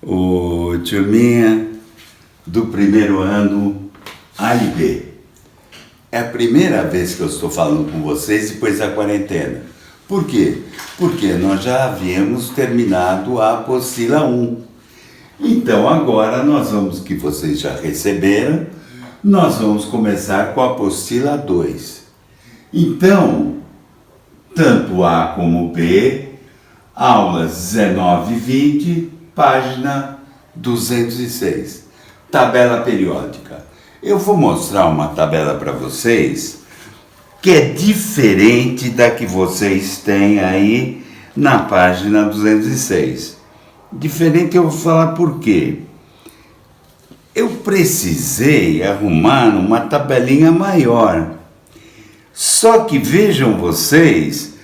o turminha do primeiro ano A e B. É a primeira vez que eu estou falando com vocês depois da quarentena. Por quê? Porque nós já havíamos terminado a apostila 1. Então agora nós vamos, que vocês já receberam, nós vamos começar com a apostila 2. Então, tanto A como B, aulas 19 e 20, página 206, tabela periódica. Eu vou mostrar uma tabela para vocês que é diferente da que vocês têm aí na página 206. Diferente, eu vou falar por quê. Eu precisei arrumar uma tabelinha maior. Só que vejam vocês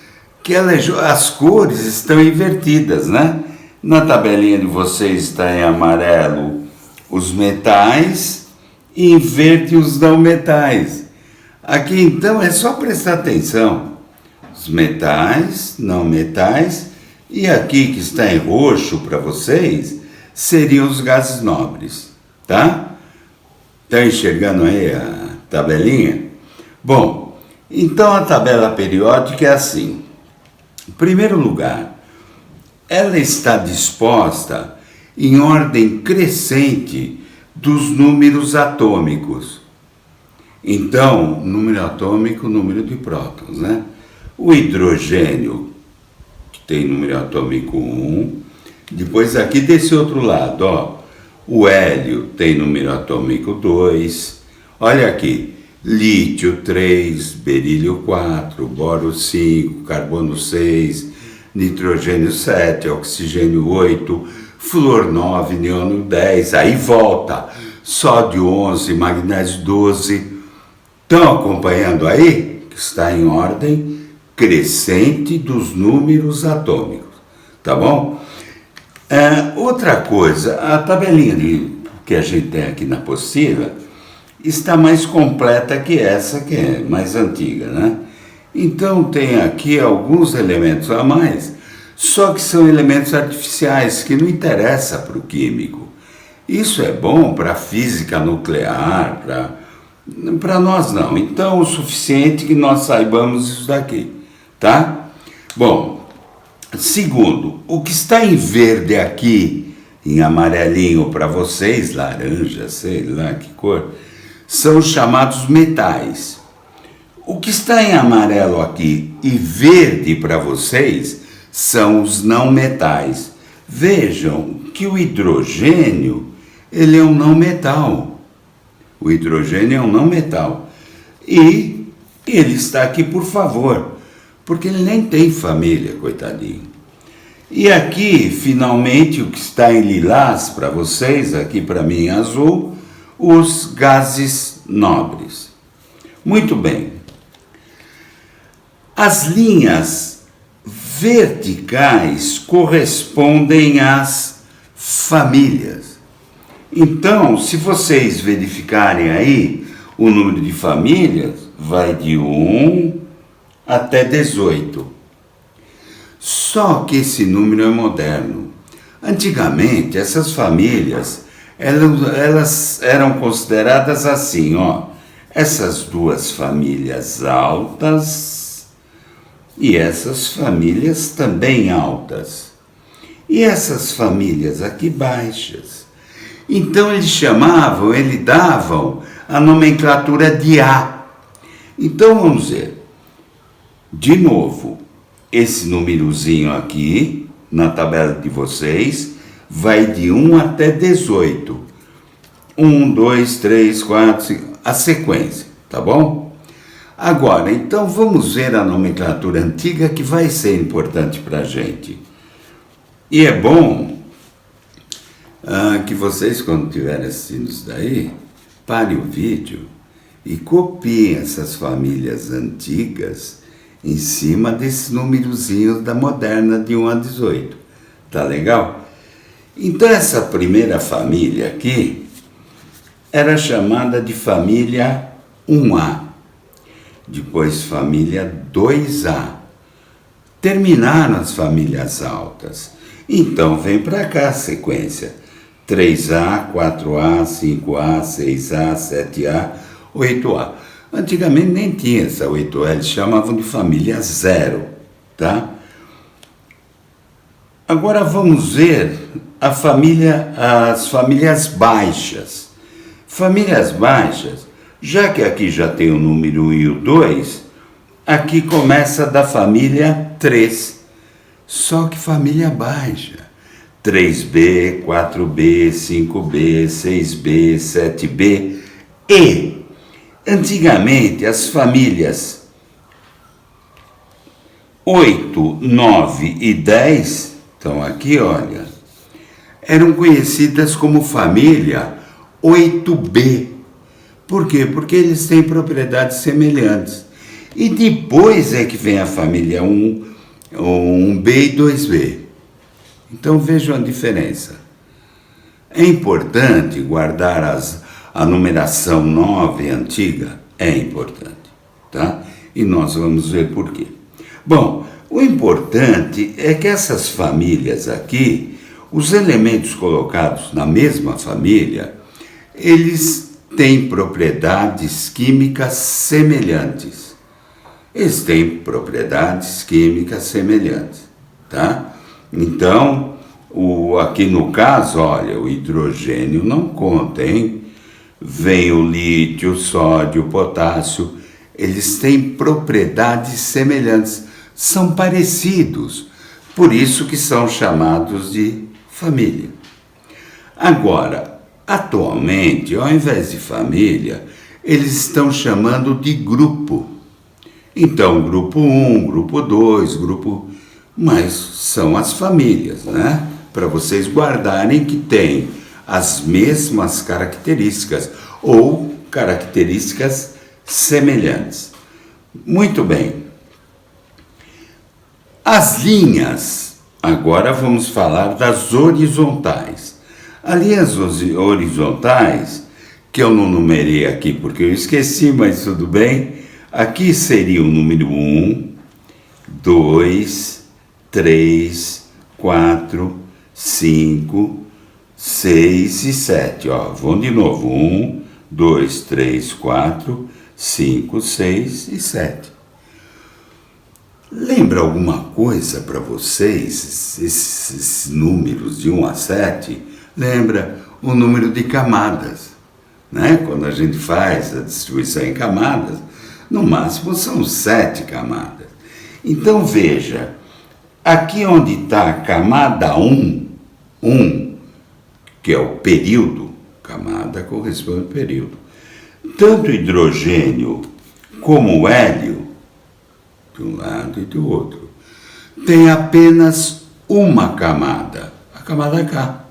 que as cores estão invertidas, né? Na tabelinha de vocês está em amarelo os metais e em verde os não metais. Aqui então é só prestar atenção. Os metais, não metais, e aqui que está em roxo para vocês seriam os gases nobres, tá? Estão enxergando aí a tabelinha? Bom, então a tabela periódica é assim. Em primeiro lugar, ela está disposta em ordem crescente dos números atômicos. Então, número atômico, número de prótons, né? O hidrogênio, que tem número atômico 1, depois aqui desse outro lado, ó, o hélio tem número atômico 2, olha aqui, lítio 3, berílio 4, boro 5, carbono 6, nitrogênio 7, oxigênio 8, flúor 9, neônio 10, aí volta, sódio 11, magnésio 12. Estão acompanhando aí? Que está em ordem crescente dos números atômicos, tá bom? Outra coisa, a tabelinha que a gente tem aqui na apostila está mais completa que essa, que é mais antiga, né? Então tem aqui alguns elementos a mais, só que são elementos artificiais que não interessam para o químico. Isso é bom para a física nuclear, para nós não. Então o suficiente que nós saibamos isso daqui, tá? Bom, segundo, o que está em verde aqui, em amarelinho para vocês, laranja, sei lá que cor, são os chamados metais. O que está em amarelo aqui e verde para vocês são os não metais. Vejam que o hidrogênio, ele é um não metal. O hidrogênio é um não metal. E ele está aqui por favor, porque ele nem tem família, coitadinho. E aqui, finalmente, o que está em lilás para vocês, aqui para mim em azul, os gases nobres. Muito bem. As linhas verticais correspondem às famílias. Então, se vocês verificarem aí, o número de famílias vai de 1 até 18. Só que esse número é moderno. Antigamente, essas famílias, elas eram consideradas assim, ó. Essas duas famílias altas e essas famílias também altas. E essas famílias aqui baixas. Então eles davam a nomenclatura de A. Então vamos ver. De novo, esse númerozinho aqui, na tabela de vocês, vai de 1 até 18. 1, 2, 3, 4, 5, a sequência, tá bom? Agora, então vamos ver a nomenclatura antiga que vai ser importante para a gente. E é bom que vocês, quando estiverem assistindo isso daí, parem o vídeo e copiem essas famílias antigas em cima desses númerozinhos da moderna de 1 a 18. Tá legal? Então essa primeira família aqui era chamada de família 1A. Depois família 2A. Terminaram as famílias altas. Então vem para cá a sequência. 3A, 4A, 5A, 6A, 7A, 8A. Antigamente nem tinha essa 8A, eles chamavam de família 0, tá? Agora vamos ver as famílias baixas. Famílias baixas, já que aqui já tem o número 1 e o 2, aqui começa da família 3, só que família baixa. 3B, 4B, 5B, 6B, 7B e, antigamente, as famílias 8, 9 e 10, então aqui, olha, eram conhecidas como família 8B. Por quê? Porque eles têm propriedades semelhantes. E depois é que vem a família 1B e 2B. Então vejam a diferença. É importante guardar a numeração 9 antiga? É importante, tá? E nós vamos ver por quê. Bom, o importante é que essas famílias aqui, os elementos colocados na mesma família, eles têm propriedades químicas semelhantes. Eles têm propriedades químicas semelhantes, tá? Então, aqui no caso, olha, o hidrogênio não conta, hein? Vem o lítio, o sódio, o potássio, eles têm propriedades semelhantes, são parecidos, por isso que são chamados de família. Agora, atualmente, ao invés de família, eles estão chamando de grupo. Então, grupo 1, grupo 2, mas são as famílias, né? Para vocês guardarem que tem as mesmas características ou características semelhantes. Muito bem. As linhas, agora vamos falar das horizontais. As linhas horizontais, que eu não numerei aqui porque eu esqueci, mas tudo bem. Aqui seria o número 1, 2, 3, 4, 5, 6 e 7. Ó, vamos de novo. 1, 2, 3, 4, 5, 6 e 7. Lembra alguma coisa para vocês, esses números de 1 a 7? Lembra o número de camadas, né? Quando a gente faz a distribuição em camadas, no máximo são 7 camadas. Então veja, aqui onde está a camada 1, que é o período, camada corresponde ao período, tanto o hidrogênio como o hélio, de um lado e do outro, tem apenas uma camada, a camada K.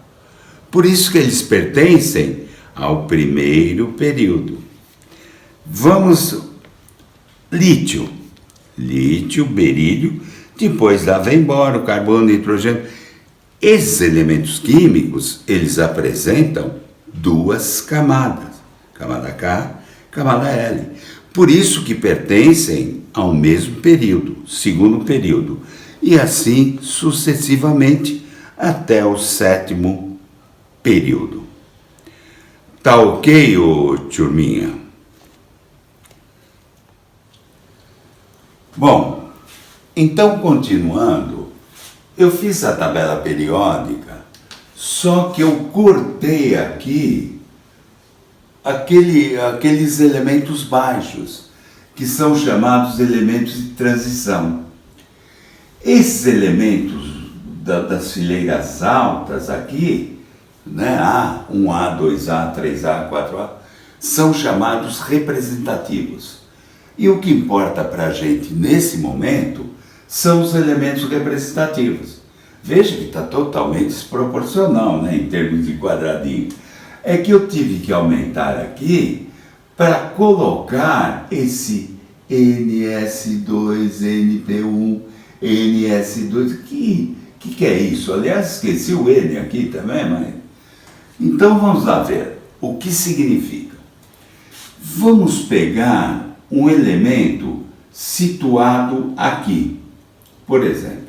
Por isso que eles pertencem ao primeiro período. Vamos, lítio, berílio, depois lá vem boro, carbono, nitrogênio. Esses elementos químicos, eles apresentam 2 camadas, camada K, camada L. Por isso que pertencem ao mesmo período, segundo período, e assim sucessivamente até o 7º período. Tá ok, ô turminha? Bom, então continuando, eu fiz a tabela periódica, só que eu cortei aqui aqueles elementos baixos, que são chamados elementos de transição. Esses elementos das fileiras altas aqui, né, A, 1A, 2A, 3A, 4A, são chamados representativos. E o que importa para a gente nesse momento são os elementos representativos. Veja que está totalmente desproporcional, né, em termos de quadradinho. É que eu tive que aumentar aqui para colocar esse NS2, NP1, NS2. Que é isso? Aliás, esqueci o N aqui também, mas... Então vamos lá ver o que significa. Vamos pegar um elemento situado aqui. Por exemplo,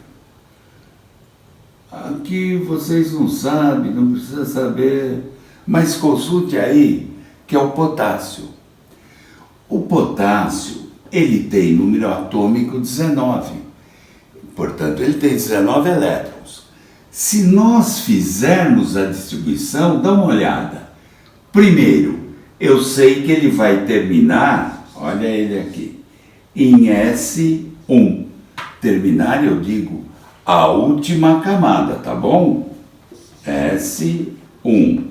aqui vocês não sabem, não precisa saber, mas consulte aí, que é o potássio. O potássio, ele tem número atômico 19, portanto ele tem 19 elétrons. Se nós fizermos a distribuição, dá uma olhada. Primeiro, eu sei que ele vai terminar, olha ele aqui, em S1. Terminar, eu digo, a última camada, tá bom? S1.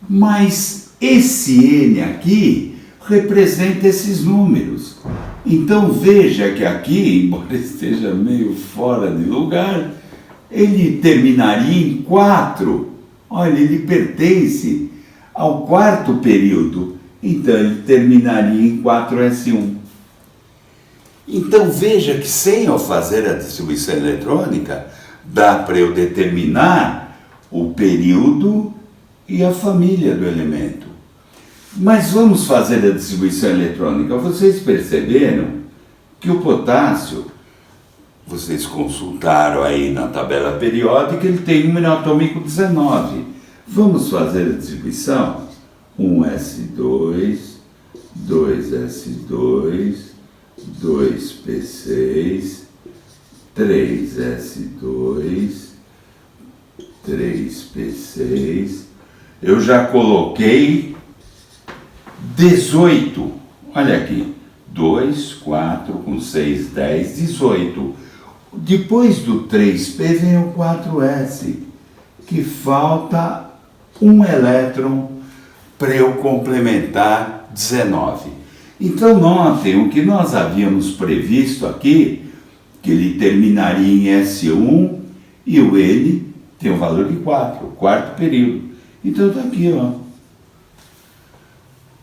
Mas esse N aqui representa esses números. Então veja que aqui, embora esteja meio fora de lugar, ele terminaria em 4. Olha, ele pertence ao quarto período. Então ele terminaria em 4S1. Então veja que sem eu fazer a distribuição eletrônica, dá para eu determinar o período e a família do elemento. Mas vamos fazer a distribuição eletrônica. Vocês perceberam que o potássio, vocês consultaram aí na tabela periódica, ele tem número atômico 19. Vamos fazer a distribuição? 1S2, 2S2, 2P6, 3S2, 3P6. Eu já coloquei 18. Olha aqui. 2, 4, com 6, 10, 18. Depois do 3P vem o 4S, que falta um elétron para eu complementar 19. Então notem o que nós havíamos previsto aqui, que ele terminaria em S1 e o N tem um valor de 4, quarto período. Então está aqui, ó.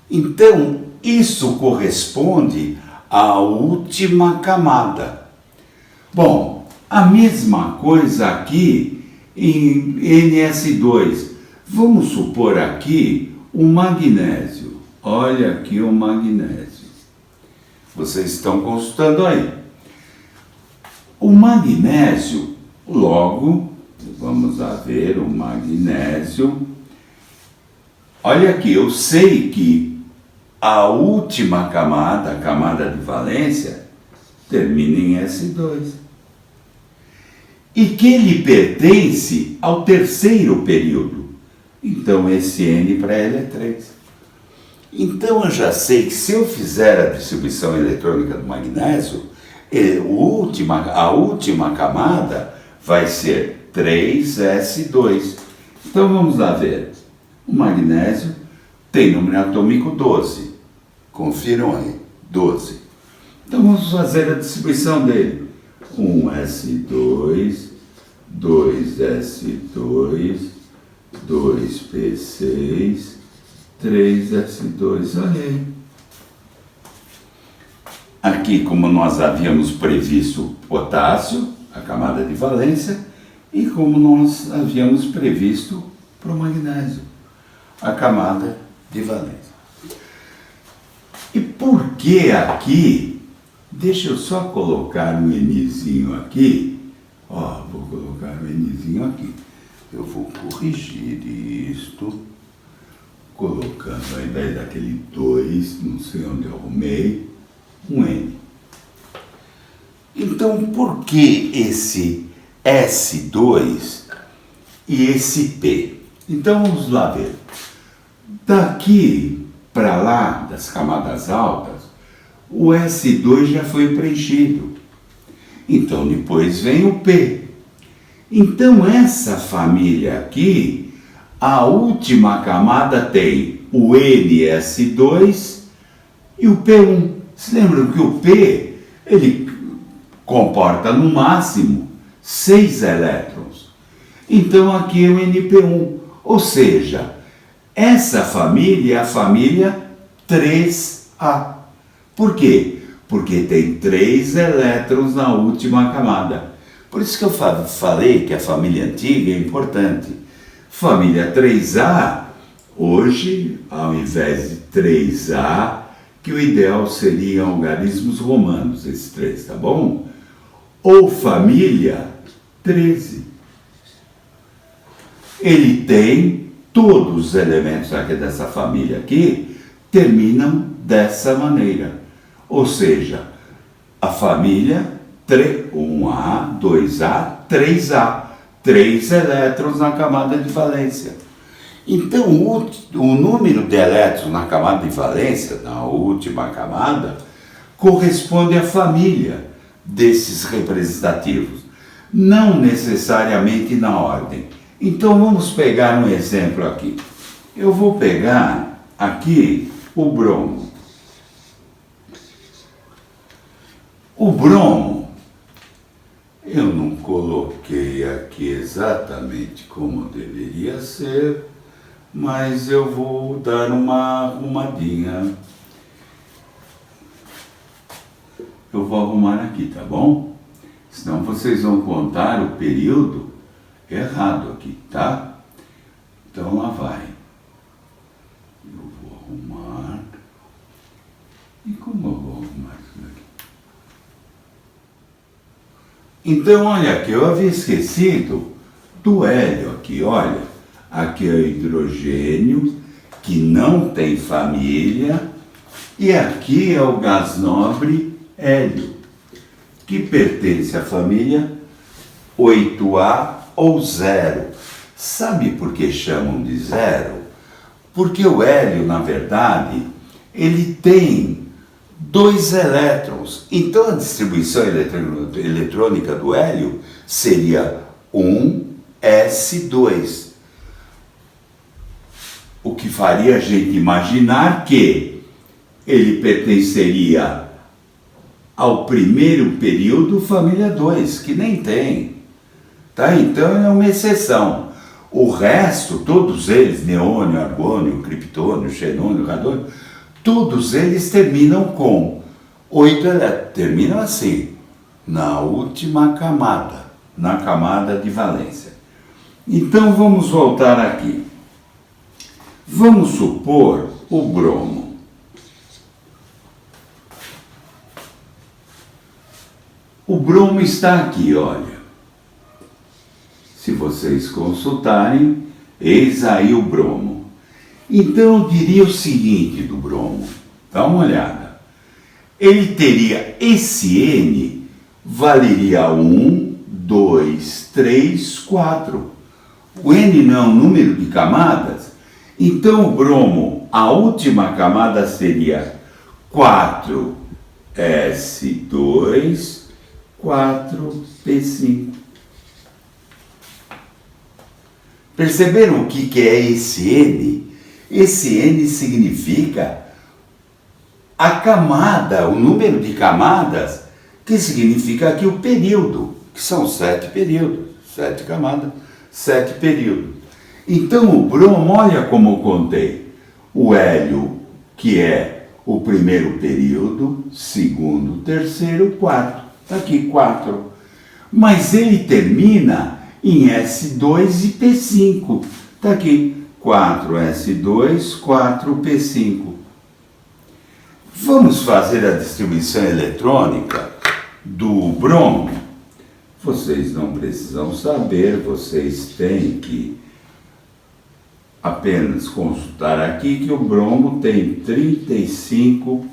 Então isso corresponde à última camada. Bom, a mesma coisa aqui em NS2. Vamos supor aqui o magnésio. Olha aqui o magnésio. Vocês estão consultando aí. O magnésio, logo, vamos lá ver o magnésio. Olha aqui, eu sei que a última camada, a camada de valência, termina em S2. E que ele pertence ao terceiro período. Então esse N para ele é 3. Então eu já sei que se eu fizer a distribuição eletrônica do magnésio, a última camada vai ser 3S2. Então vamos lá ver. O magnésio tem número atômico 12. Confiram aí, 12. Então vamos fazer a distribuição dele. 1S2, 2S2, 2P6, 3S2, olha aí. Aqui, como nós havíamos previsto potássio, a camada de valência, e como nós havíamos previsto para o magnésio, a camada de valência. E por que aqui? Deixa eu só colocar um Nzinho aqui. Ó, vou colocar um Nzinho aqui. Eu vou corrigir isto, colocando ao invés daquele 2, não sei onde eu arrumei, um N. Então, por que esse S2 e esse P? Então, vamos lá ver. Daqui para lá, das camadas altas, o S2 já foi preenchido. Então, depois vem o P. Então, essa família aqui, a última camada tem o NS2 e o P1. Vocês lembram que o P, ele comporta no máximo 6 elétrons. Então, aqui é o NP1. Ou seja, essa família é a família 3A. Por quê? Porque tem 3 elétrons na última camada. Por isso que eu falei que a família antiga é importante. Família 3A, hoje, ao invés de 3A, que o ideal seriam algarismos romanos, esses 3, tá bom? Ou família 13. Ele tem todos os elementos aqui dessa família aqui terminam dessa maneira. Ou seja, a família 1A, 2A, 3A. 3 elétrons na camada de valência. Então, o número de elétrons na camada de valência, na última camada, corresponde à família desses representativos, não necessariamente na ordem. Então, vamos pegar um exemplo aqui. Eu vou pegar aqui o bromo. O bromo, eu não coloquei aqui exatamente como deveria ser, mas eu vou dar uma arrumadinha. Eu vou arrumar aqui, tá bom? Senão vocês vão contar o período errado aqui, tá? Então lá vai. Eu vou arrumar. E como eu vou arrumar isso daqui? Então, olha aqui, eu havia esquecido do hélio aqui, olha. Aqui é o hidrogênio, que não tem família, e aqui é o gás nobre hélio, que pertence à família 8A ou 0. Sabe por que chamam de 0? Porque o hélio, na verdade, ele tem 2 elétrons. Então a distribuição eletrônica do hélio seria 1s2. O que faria a gente imaginar que ele pertenceria ao primeiro período família 2, que nem tem. Tá? Então é uma exceção. O resto, todos eles, neônio, argônio, criptônio, xenônio, radônio, todos eles terminam com 8 elétrons. Terminam assim, na última camada, na camada de valência. Então vamos voltar aqui. Vamos supor o bromo. O bromo está aqui, olha. Se vocês consultarem, eis aí o bromo. Então eu diria o seguinte do bromo, dá uma olhada. Ele teria esse N, valeria 1, 2, 3, 4. O N não é um número de camadas, então o bromo, a última camada seria 4s2, 4p5. Perceberam o que é esse N? Esse N significa a camada, o número de camadas, que significa aqui o período, que são 7 períodos, 7 camadas, 7 períodos. Então o bromo, olha como eu contei, o hélio, que é o primeiro período, segundo, terceiro, quarto. Está aqui 4. Mas ele termina em S2 e P5. Está aqui 4S2, 4P5. Vamos fazer a distribuição eletrônica do bromo? Vocês não precisam saber, vocês têm que apenas consultar aqui que o bromo tem 35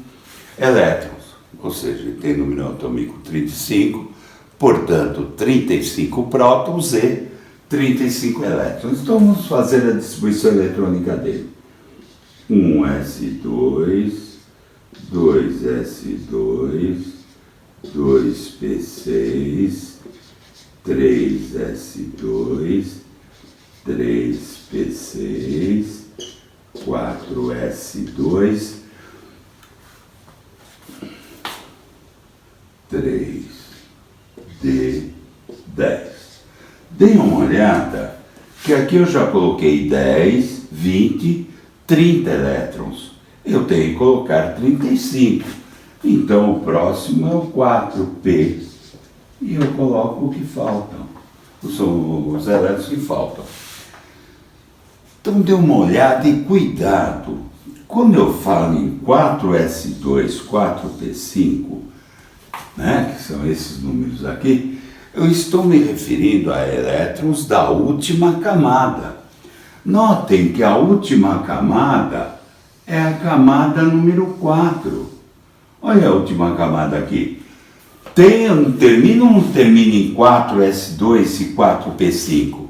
elétrons, ou seja, ele tem número atômico 35, portanto 35 prótons e 35 elétrons. Então vamos fazer a distribuição eletrônica dele. 1s2, 2s2, 2p6, 3s2, 3p6, 4s2, 3d10. Deem uma olhada que aqui eu já coloquei 10, 20, 30 elétrons. Eu tenho que colocar 35. Então o próximo é o 4p. E eu coloco o que faltam. São os elétrons que faltam. Então dê uma olhada e cuidado. Quando eu falo em 4s2, 4p5, né, que são esses números aqui, Eu estou me referindo a elétrons da última camada. Notem que a última camada é a camada número 4. Olha a última camada aqui. Termina ou não termina em 4s2 e 4p5,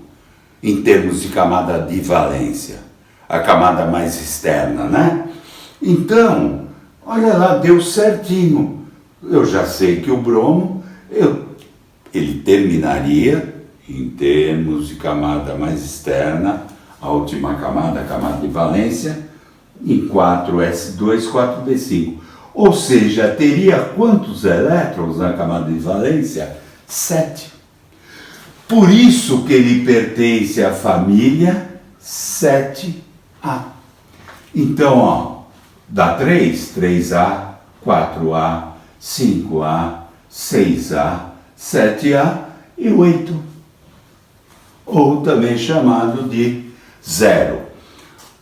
em termos de camada de valência, a camada mais externa, né? Então, olha lá, deu certinho. Eu já sei que o bromo, ele terminaria, em termos de camada mais externa, a última camada, a camada de valência, em 4s2, 4p5. Ou seja, teria quantos elétrons na camada de valência? 7. Por isso que ele pertence à família 7A. Então, ó, dá 3, 3A, 4A, 5A, 6A, 7A e 8. Ou também chamado de 0.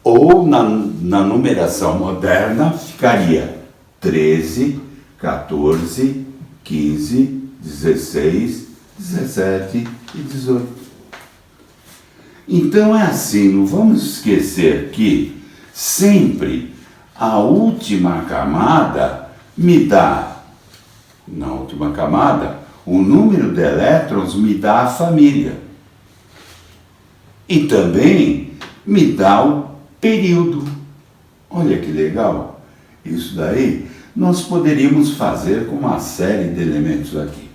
Ou na numeração moderna ficaria 13, 14, 15, 16, 17 e 18. Então é assim, não vamos esquecer que sempre a última camada me dá, na última camada, o número de elétrons me dá a família. E também me dá o período. Olha que legal. Isso daí nós poderíamos fazer com uma série de elementos aqui.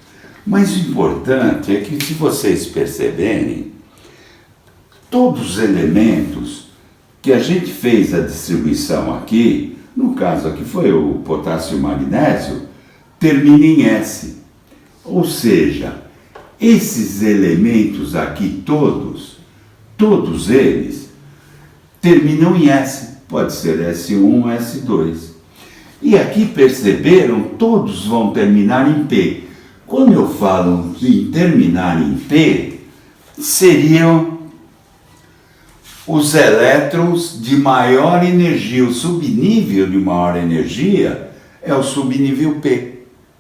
Mas o importante é que, se vocês perceberem, todos os elementos que a gente fez a distribuição aqui, no caso aqui foi o potássio e o magnésio, termina em S. Ou seja, esses elementos aqui todos eles terminam em S. Pode ser S1, S2. E aqui perceberam, todos vão terminar em P. Quando eu falo em terminar em P, seriam os elétrons de maior energia. O subnível de maior energia é o subnível P,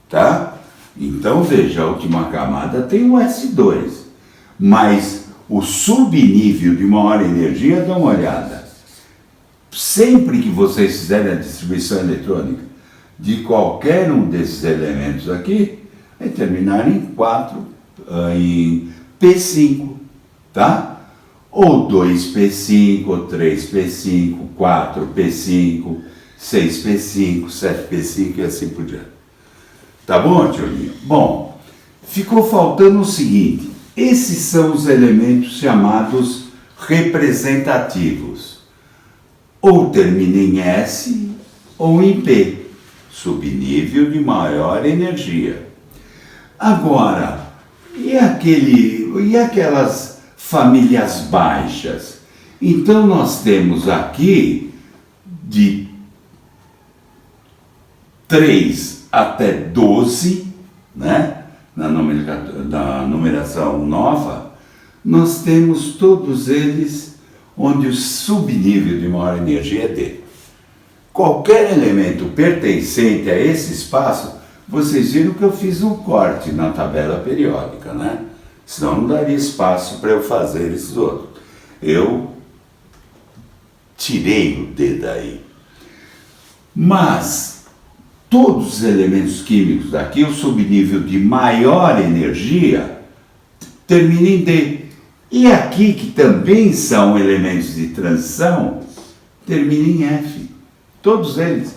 tá? Então, veja, a última camada tem o S2, mas o subnível de maior energia, dá uma olhada. Sempre que vocês fizerem a distribuição eletrônica de qualquer um desses elementos aqui, vai terminar em 4, em P5, tá? Ou 2P5, ou 3P5, 4P5, 6P5, 7P5 e assim por diante. Tá bom, Tiolinho? Bom, ficou faltando o seguinte: esses são os elementos chamados representativos. Ou termina em S ou em P, subnível de maior energia. Agora, e aquelas famílias baixas? Então nós temos aqui de 3 até 12, né? Na numeração nova, nós temos todos eles onde o subnível de maior energia é D. Qualquer elemento pertencente a esse espaço, vocês viram que eu fiz um corte na tabela periódica, né? Senão não daria espaço para eu fazer esses outros. Eu tirei o D daí. Mas todos os elementos químicos daqui, o subnível de maior energia, termina em D. E aqui, que também são elementos de transição, termina em F. Todos eles.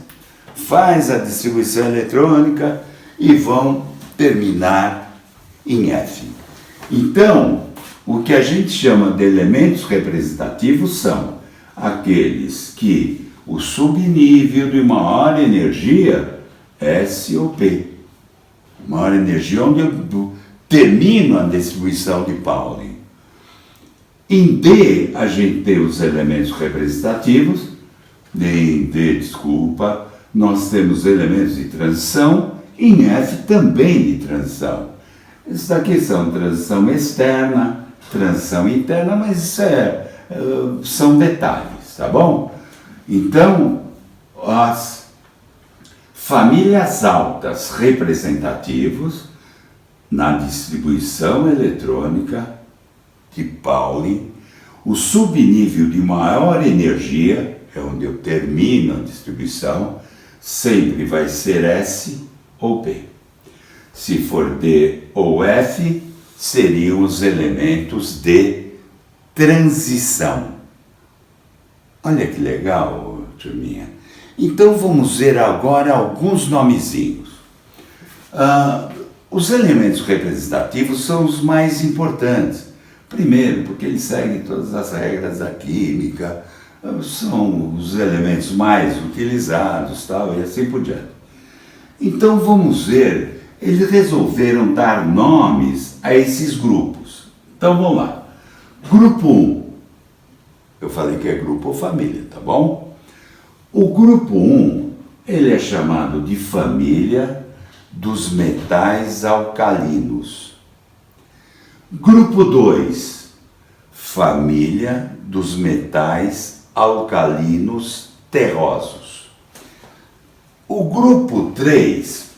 Faz a distribuição eletrônica e vão terminar em F. Então, o que a gente chama de elementos representativos são aqueles que o subnível de maior energia, S ou P. Maior energia onde eu termino a distribuição de Pauling. Em D, a gente tem os elementos representativos. Em D, desculpa, nós temos elementos de transição. Em F, também de transição. Esses daqui são transição externa, transição interna, mas isso são detalhes, tá bom? Então, as famílias altas representativos, na distribuição eletrônica de Pauli, o subnível de maior energia, é onde eu termino a distribuição, sempre vai ser S ou P. Se for D ou F, seriam os elementos de transição. Olha que legal, turminha. Então vamos ver agora alguns nomezinhos. Os elementos representativos são os mais importantes. Primeiro, porque eles seguem todas as regras da química, são os elementos mais utilizados, tal, e assim por diante. Então vamos ver, eles resolveram dar nomes a esses grupos. Então vamos lá. Grupo 1, eu falei que é grupo ou família, tá bom? O grupo 1, ele é chamado de família dos metais alcalinos. Grupo 2, família dos metais alcalinos terrosos. O grupo 3,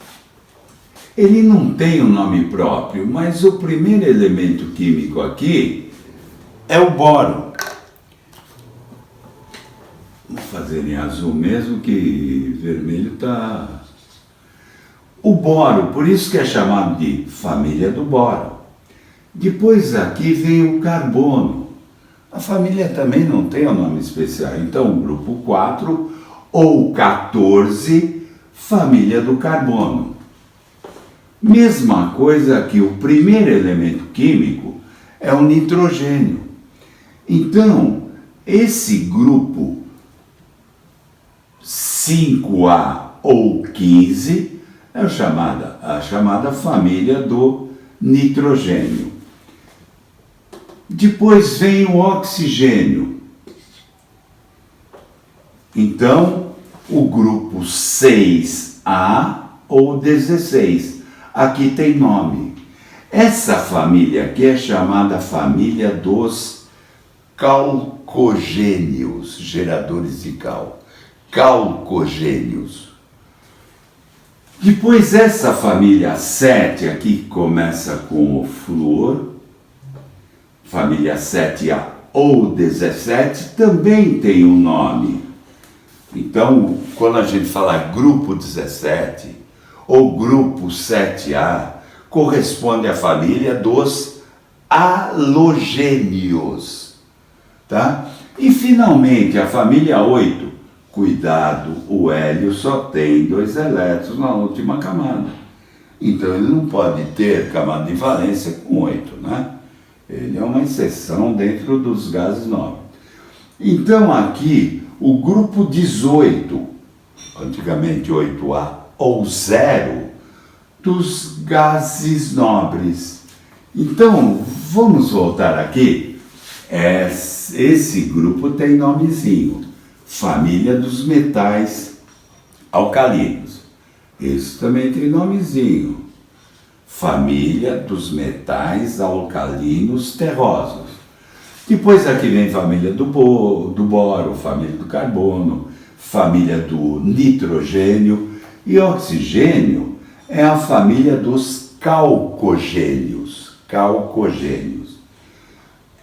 ele não tem um nome próprio, mas o primeiro elemento químico aqui é o boro. Vou fazer em azul mesmo, que vermelho está... O boro, por isso que é chamado de família do boro. Depois aqui vem o carbono. A família também não tem um nome especial. Então, o grupo 4 ou 14, família do carbono. Mesma coisa que o primeiro elemento químico é o nitrogênio. Então, esse grupo 5A ou 15 é a chamada família do nitrogênio. Depois vem o oxigênio. Então, o grupo 6A ou 16. Aqui tem nome. Essa família aqui é chamada família dos calcogênios, geradores de cal. Calcogênios. Depois essa família 7 aqui começa com o flúor, família 7A ou 17, também tem um nome. Então, quando a gente fala grupo 17 ou grupo 7A, corresponde à família dos halogênios, tá? E finalmente a família 8, cuidado, o hélio só tem 2 elétrons na última camada. Então ele não pode ter camada de valência com 8, né? Ele é uma exceção dentro dos gases nobres. Então aqui, o grupo 18, antigamente 8A, ou 0, dos gases nobres. Então, vamos voltar aqui. Esse grupo tem nomezinho. Família dos metais alcalinos. Esse também tem nomezinho. Família dos metais alcalinos terrosos. Depois aqui vem família do boro, família do carbono, família do nitrogênio e oxigênio é a família dos calcogênios. Calcogênios.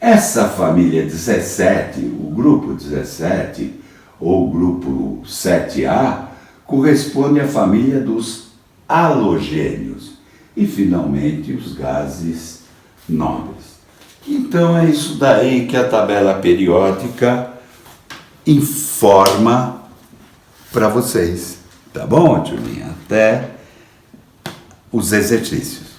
Essa família 17, o grupo 17 ou grupo 7A, corresponde à família dos halogênios. E, finalmente, os gases nobres. Então, é isso daí que a tabela periódica informa para vocês. Tá bom, turminha? Até os exercícios.